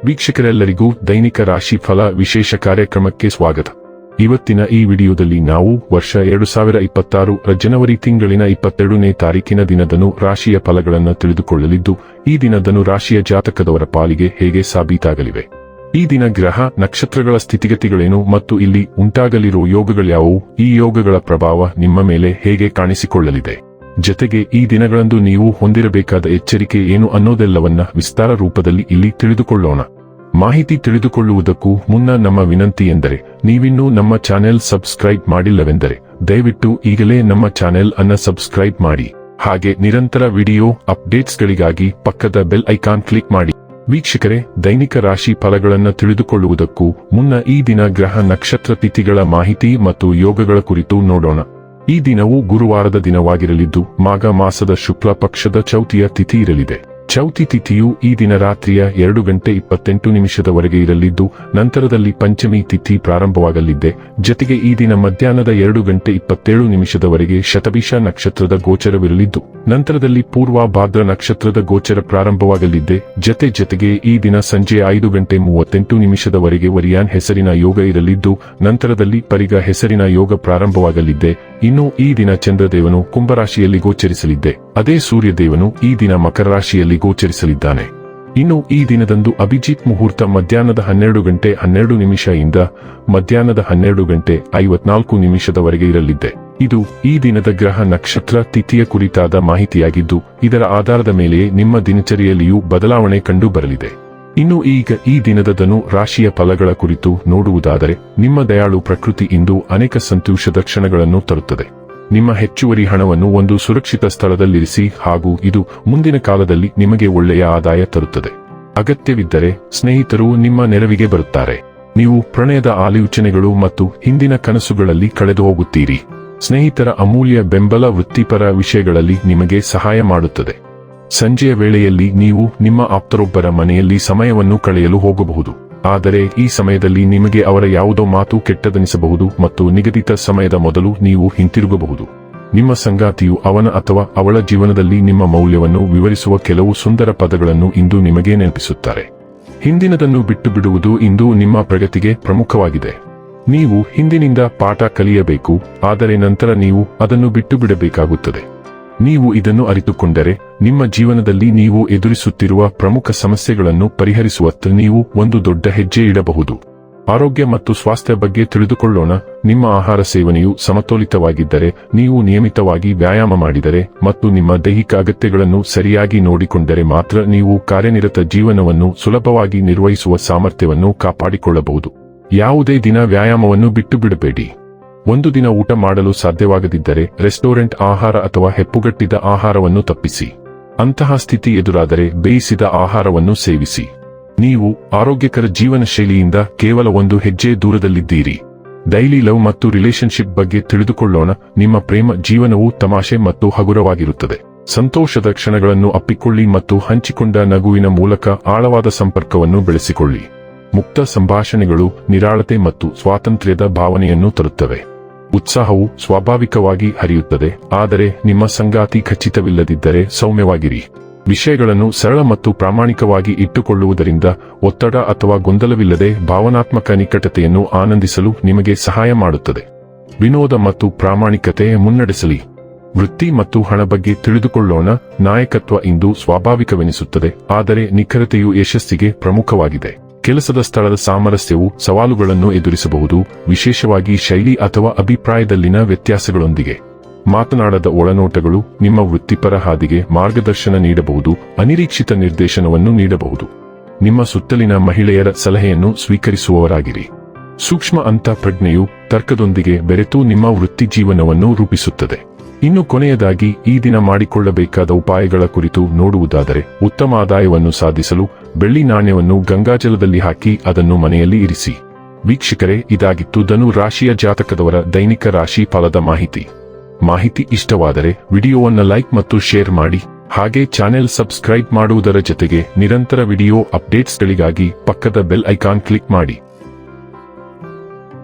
ವೀಕ್ಷಕರೆಲ್ಲರಿಗೂ ದೈನಿಕ ರಾಶಿ ಫಲ ವಿಶೇಷ ಕಾರ್ಯಕ್ರಮಕ್ಕೆ ಸ್ವಾಗತ. ಇವತ್ತಿನ ಈ ವಿಡಿಯೋದಲ್ಲಿ ನಾವು ವರ್ಷ 2026 ಜನವರಿ ತಿಂಗಳಿನ 22ನೇ ತಾರೀಕಿನ ದಿನದನು ರಾಶಿಯ ಫಲಗಳನ್ನು ತಿಳಿದುಕೊಳ್ಳಲಿದ್ದು, ಈ ದಿನದನು ರಾಶಿಯ ಜಾತಕದವರ ಪಾಲಿಗೆ ಹೇಗೆ ಸಾಬೀತಾಗಲಿವೆ, ಈ ದಿನ ಗ್ರಹ ನಕ್ಷತ್ರಗಳ ಸ್ಥಿತಿಗತಿಗಳೇನು ಮತ್ತು ಇಲ್ಲಿ ಉಂಟಾಗಲಿರುವ ಯೋಗಗಳ್ಯಾವುವು, ಈ ಯೋಗಗಳ ಪ್ರಭಾವ ನಿಮ್ಮ ಮೇಲೆ ಹೇಗೆ ಕಾಣಿಸಿಕೊಳ್ಳಲಿದೆ, ಜತೆಗೆ ಈ ದಿನಗಳಂದು ನೀವು ಹೊಂದಿರಬೇಕಾದ ಎಚ್ಚರಿಕೆ ಏನು ಅನ್ನೋದೆಲ್ಲವನ್ನ ವಿಸ್ತಾರ ರೂಪದಲ್ಲಿ ಇಲ್ಲಿ ತಿಳಿದುಕೊಳ್ಳೋಣ. ಮಾಹಿತಿ ತಿಳಿದುಕೊಳ್ಳುವುದಕ್ಕೂ ಮುನ್ನ ನಮ್ಮ ವಿನಂತಿ ಎಂದರೆ, ನೀವಿನ್ನೂ ನಮ್ಮ ಚಾನೆಲ್ ಸಬ್ಸ್ಕ್ರೈಬ್ ಮಾಡಿಲ್ಲವೆಂದರೆ ದಯವಿಟ್ಟು ಈಗಲೇ ನಮ್ಮ ಚಾನೆಲ್ ಅನ್ನ ಸಬ್ಸ್ಕ್ರೈಬ್ ಮಾಡಿ. ಹಾಗೆ ನಿರಂತರ ವಿಡಿಯೋ ಅಪ್ಡೇಟ್ಸ್ಗಳಿಗಾಗಿ ಪಕ್ಕದ ಬೆಲ್ ಐಕಾನ್ ಕ್ಲಿಕ್ ಮಾಡಿ. ವೀಕ್ಷಕರೇ, ದೈನಿಕ ರಾಶಿ ಫಲಗಳನ್ನು ತಿಳಿದುಕೊಳ್ಳುವುದಕ್ಕೂ ಮುನ್ನ ಈ ದಿನ ಗ್ರಹ ನಕ್ಷತ್ರ ತಿಥಿಗಳ ಮಾಹಿತಿ ಮತ್ತು ಯೋಗಗಳ ಕುರಿತು ನೋಡೋಣ. ಈ ದಿನವು ಗುರುವಾರದ ದಿನವಾಗಿರಲಿದ್ದು, ಮಾಘ ಮಾಸದ ಶುಕ್ಲ ಪಕ್ಷದ ಚೌತಿಯ ತಿಥಿ ಇರಲಿದೆ. ಚೌತಿ ತಿಥಿಯು ಈ ದಿನ ರಾತ್ರಿಯ 2:28 ಇರಲಿದ್ದು, ನಂತರದಲ್ಲಿ ಪಂಚಮಿ ತಿಥಿ ಪ್ರಾರಂಭವಾಗಲಿದೆ. ಜತೆಗೆ ಈ ದಿನ ಮಧ್ಯಾಹ್ನದ 2:27 ಶತಭಿಷ ನಕ್ಷತ್ರದ ಗೋಚರವಿರಲಿದ್ದು, ನಂತರದಲ್ಲಿ ಪೂರ್ವ ಭಾದ್ರ ನಕ್ಷತ್ರದ ಗೋಚರ ಪ್ರಾರಂಭವಾಗಲಿದೆ. ಜತೆಗೆ ಈ ದಿನ ಸಂಜೆ 5:38 ವರಿಯಾನ್ ಹೆಸರಿನ ಯೋಗ ಇರಲಿದ್ದು, ನಂತರದಲ್ಲಿ ಪರಿಗ ಹೆಸರಿನ ಯೋಗ ಪ್ರಾರಂಭವಾಗಲಿದೆ. ಇನ್ನು ಈ ದಿನ ಚಂದ್ರದೇವನು ಕುಂಭರಾಶಿಯಲ್ಲಿ ಗೋಚರಿಸಲಿದೆ. ಅದೇ ಸೂರ್ಯದೇವನು ಈ ದಿನ ಮಕರ ರಾಶಿಯಲ್ಲಿ ಗೋಚರಿಸಲಿದ್ದಾನೆ. ಇನ್ನು ಈ ದಿನದಂದು ಅಭಿಜಿತ್ ಮುಹೂರ್ತ ಮಧ್ಯಾಹ್ನದ 12:12 ಇಂದ ಮಧ್ಯಾಹ್ನದ 12:54 ಇರಲಿದೆ. ಇದು ಈ ದಿನದ ಗ್ರಹ ನಕ್ಷತ್ರ ತಿಥಿಯ ಕುರಿತಾದ ಮಾಹಿತಿಯಾಗಿದ್ದು, ಇದರ ಆಧಾರದ ಮೇಲೆ ನಿಮ್ಮ ದಿನಚರಿಯಲ್ಲಿಯೂ ಬದಲಾವಣೆ ಕಂಡು ಬರಲಿದೆ. ಇನ್ನು ಈಗ ಈ ದಿನದ ಧನು ರಾಶಿಯ ಫಲಗಳ ಕುರಿತು ನೋಡುವುದಾದರೆ, ನಿಮ್ಮ ದಯಾಳು ಪ್ರಕೃತಿ ಇಂದು ಅನೇಕ ಸಂತೋಷದ ಕ್ಷಣಗಳನ್ನು ತರುತ್ತದೆ. ನಿಮ್ಮ ಹೆಚ್ಚುವರಿ ಹಣವನ್ನು ಒಂದು ಸುರಕ್ಷಿತ ಸ್ಥಳದಲ್ಲಿರಿಸಿ, ಹಾಗೂ ಇದು ಮುಂದಿನ ಕಾಲದಲ್ಲಿ ನಿಮಗೆ ಒಳ್ಳೆಯ ಆದಾಯ ತರುತ್ತದೆ. ಅಗತ್ಯವಿದ್ದರೆ ಸ್ನೇಹಿತರು ನಿಮ್ಮ ನೆರವಿಗೆ ಬರುತ್ತಾರೆ. ನೀವು ಪ್ರಣಯದ ಆಲೋಚನೆಗಳು ಮತ್ತು ಹಿಂದಿನ ಕನಸುಗಳಲ್ಲಿ ಕಳೆದು ಹೋಗುತ್ತೀರಿ. ಸ್ನೇಹಿತರ ಅಮೂಲ್ಯ ಬೆಂಬಲ ವೃತ್ತಿಪರ ವಿಷಯಗಳಲ್ಲಿ ನಿಮಗೆ ಸಹಾಯ ಮಾಡುತ್ತದೆ. ಸಂಜೆಯ ವೇಳೆಯಲ್ಲಿ ನೀವು ನಿಮ್ಮ ಆಪ್ತರೊಬ್ಬರ ಮನೆಯಲ್ಲಿ ಸಮಯವನ್ನು ಕಳೆಯಲು ಹೋಗಬಹುದು. ಆದರೆ ಈ ಸಮಯದಲ್ಲಿ ನಿಮಗೆ ಅವರ ಯಾವುದೋ ಮಾತು ಕೆಟ್ಟದನಿಸಬಹುದು ಮತ್ತು ನಿಗದಿತ ಸಮಯದ ಮೊದಲು ನೀವು ಹಿಂತಿರುಗಬಹುದು. ನಿಮ್ಮ ಸಂಗಾತಿಯು ಅವನ ಅಥವಾ ಅವಳ ಜೀವನದಲ್ಲಿ ನಿಮ್ಮ ಮೌಲ್ಯವನ್ನು ವಿವರಿಸುವ ಕೆಲವು ಸುಂದರ ಪದಗಳನ್ನು ಇಂದು ನಿಮಗೆ ನೆನಪಿಸುತ್ತಾರೆ. ಹಿಂದಿನದನ್ನು ಬಿಟ್ಟು ಬಿಡುವುದು ಇಂದು ನಿಮ್ಮ ಪ್ರಗತಿಗೆ ಪ್ರಮುಖವಾಗಿದೆ. ನೀವು ಹಿಂದಿನಿಂದ ಪಾಠ ಕಲಿಯಬೇಕು, ಆದರೆ ನಂತರ ನೀವು ಅದನ್ನು ಬಿಟ್ಟು ಬಿಡಬೇಕಾಗುತ್ತದೆ. ನೀವು ಇದನ್ನು ಅರಿತುಕೊಂಡರೆ ನಿಮ್ಮ ಜೀವನದಲ್ಲಿ ನೀವು ಎದುರಿಸುತ್ತಿರುವ ಪ್ರಮುಖ ಸಮಸ್ಯೆಗಳನ್ನು ಪರಿಹರಿಸುವತ್ತ ನೀವು ಒಂದು ದೊಡ್ಡ ಹೆಜ್ಜೆ ಇಡಬಹುದು. ಆರೋಗ್ಯ ಮತ್ತು ಸ್ವಾಸ್ಥ್ಯ ಬಗ್ಗೆ ತಿಳಿದುಕೊಳ್ಳೋಣ. ನಿಮ್ಮ ಆಹಾರ ಸೇವನೆಯು ಸಮತೋಲಿತವಾಗಿದ್ದರೆ, ನೀವು ನಿಯಮಿತವಾಗಿ ವ್ಯಾಯಾಮ ಮಾಡಿದರೆ ಮತ್ತು ನಿಮ್ಮ ದೈಹಿಕ ಅಗತ್ಯಗಳನ್ನು ಸರಿಯಾಗಿ ನೋಡಿಕೊಂಡರೆ ಮಾತ್ರ ನೀವು ಕಾರ್ಯನಿರತ ಜೀವನವನ್ನು ಸುಲಭವಾಗಿ ನಿರ್ವಹಿಸುವ ಸಾಮರ್ಥ್ಯವನ್ನು ಕಾಪಾಡಿಕೊಳ್ಳಬಹುದು. ಯಾವುದೇ ದಿನ ವ್ಯಾಯಾಮವನ್ನು ಬಿಟ್ಟು ಬಿಡಬೇಡಿ. ಒಂದು ದಿನ ಊಟ ಮಾಡಲು ಸಾಧ್ಯವಾಗದಿದ್ದರೆ ರೆಸ್ಟೋರೆಂಟ್ ಆಹಾರ ಅಥವಾ ಹೆಪ್ಪುಗಟ್ಟಿದ ಆಹಾರವನ್ನು ತಪ್ಪಿಸಿ. ಅಂತಹ ಸ್ಥಿತಿ ಎದುರಾದರೆ ಬೇಯಿಸಿದ ಆಹಾರವನ್ನು ಸೇವಿಸಿ. ನೀವು ಆರೋಗ್ಯಕರ ಜೀವನ ಶೈಲಿಯಿಂದ ಕೇವಲ ಒಂದು ಹೆಜ್ಜೆ ದೂರದಲ್ಲಿದ್ದೀರಿ. ಡೈಲಿ ಲವ್ ಮತ್ತು ರಿಲೇಶನ್ಶಿಪ್ ಬಗ್ಗೆ ತಿಳಿದುಕೊಳ್ಳೋಣ. ನಿಮ್ಮ ಪ್ರೇಮ ಜೀವನವು ತಮಾಷೆ ಮತ್ತು ಹಗುರವಾಗಿರುತ್ತದೆ. ಸಂತೋಷದ ಕ್ಷಣಗಳನ್ನು ಅಪ್ಪಿಕೊಳ್ಳಿ ಮತ್ತು ಹಂಚಿಕೊಂಡ ನಗುವಿನ ಮೂಲಕ ಆಳವಾದ ಸಂಪರ್ಕವನ್ನು ಬೆಳೆಸಿಕೊಳ್ಳಿ. ಮುಕ್ತ ಸಂಭಾಷಣೆಗಳು ನಿರಾಳತೆ ಮತ್ತು ಸ್ವಾತಂತ್ರ್ಯದ ಭಾವನೆಯನ್ನು ತರುತ್ತವೆ. ಉತ್ಸಾಹವು ಸ್ವಾಭಾವಿಕವಾಗಿ ಹರಿಯುತ್ತದೆ, ಆದರೆ ನಿಮ್ಮ ಸಂಗಾತಿ ಖಚಿತವಿಲ್ಲದಿದ್ದರೆ ಸೌಮ್ಯವಾಗಿರಿ. ವಿಷಯಗಳನ್ನು ಸರಳ ಮತ್ತು ಪ್ರಾಮಾಣಿಕವಾಗಿ ಇಟ್ಟುಕೊಳ್ಳುವುದರಿಂದ ಒತ್ತಡ ಅಥವಾ ಗೊಂದಲವಿಲ್ಲದೆ ಭಾವನಾತ್ಮಕ ನಿಕಟತೆಯನ್ನು ಆನಂದಿಸಲು ನಿಮಗೆ ಸಹಾಯ ಮಾಡುತ್ತದೆ. ವಿನೋದ ಮತ್ತು ಪ್ರಾಮಾಣಿಕತೆ ಮುನ್ನಡೆಸಲಿ. ವೃತ್ತಿ ಮತ್ತು ಹಣ ಬಗ್ಗೆ ತಿಳಿದುಕೊಳ್ಳೋಣ. ನಾಯಕತ್ವ ಇಂದು ಸ್ವಾಭಾವಿಕವೆನಿಸುತ್ತದೆ, ಆದರೆ ನಿಖರತೆಯು ಯಶಸ್ಸಿಗೆ ಪ್ರಮುಖವಾಗಿದೆ. ಕೆಲಸದ ಸ್ಥಳದ ಸಾಮರಸ್ಯವು ಸವಾಲುಗಳನ್ನು ಎದುರಿಸಬಹುದು, ವಿಶೇಷವಾಗಿ ಶೈಲಿ ಅಥವಾ ಅಭಿಪ್ರಾಯದಲ್ಲಿನ ವ್ಯತ್ಯಾಸಗಳೊಂದಿಗೆ. ಮಾತನಾಡದ ಒಳನೋಟಗಳು ನಿಮ್ಮ ವೃತ್ತಿಪರ ಹಾದಿಗೆ ಮಾರ್ಗದರ್ಶನ ನೀಡಬಹುದು, ಅನಿರೀಕ್ಷಿತ ನಿರ್ದೇಶನವನ್ನು ನೀಡಬಹುದು. ನಿಮ್ಮ ಸುತ್ತಲಿನ ಮಹಿಳೆಯರ ಸಲಹೆಯನ್ನು ಸ್ವೀಕರಿಸುವವರಾಗಿರಿ. ಸೂಕ್ಷ್ಮ ಅಂತಃಪ್ರಜ್ಞೆಯು ತರ್ಕದೊಂದಿಗೆ ಬೆರೆತು ನಿಮ್ಮ ವೃತ್ತಿ ಜೀವನವನ್ನು ರೂಪಿಸುತ್ತದೆ. ಇನ್ನು ಕೊನೆಯದಾಗಿ ಈ ದಿನ ಮಾಡಿಕೊಳ್ಳಬೇಕಾದ ಉಪಾಯಗಳ ಕುರಿತು ನೋಡುವುದಾದರೆ, ಉತ್ತಮ ಆದಾಯವನ್ನು ಸಾಧಿಸಲು ಬೆಳ್ಳಿ ನಾಣ್ಯವನ್ನು ಗಂಗಾಜಲದಲ್ಲಿ ಹಾಕಿ ಅದನ್ನು ಮನೆಯಲ್ಲಿ ಇರಿಸಿ. ವೀಕ್ಷಕರೇ, ಇದಾಗಿತ್ತು ಧನು ರಾಶಿಯ ಜಾತಕದವರ ದೈನಿಕ ರಾಶಿ ಫಲದ ಮಾಹಿತಿ ಇಷ್ಟವಾದರೆ ವಿಡಿಯೋವನ್ನು ಲೈಕ್ ಮತ್ತು ಶೇರ್ ಮಾಡಿ. ಹಾಗೆ ಚಾನೆಲ್ ಸಬ್ಸ್ಕ್ರೈಬ್ ಮಾಡುವುದರ ಜೊತೆಗೆ ನಿರಂತರ ವಿಡಿಯೋ ಅಪ್ಡೇಟ್ಸ್ಗಳಿಗಾಗಿ ಪಕ್ಕದ ಬೆಲ್ ಐಕಾನ್ ಕ್ಲಿಕ್ ಮಾಡಿ.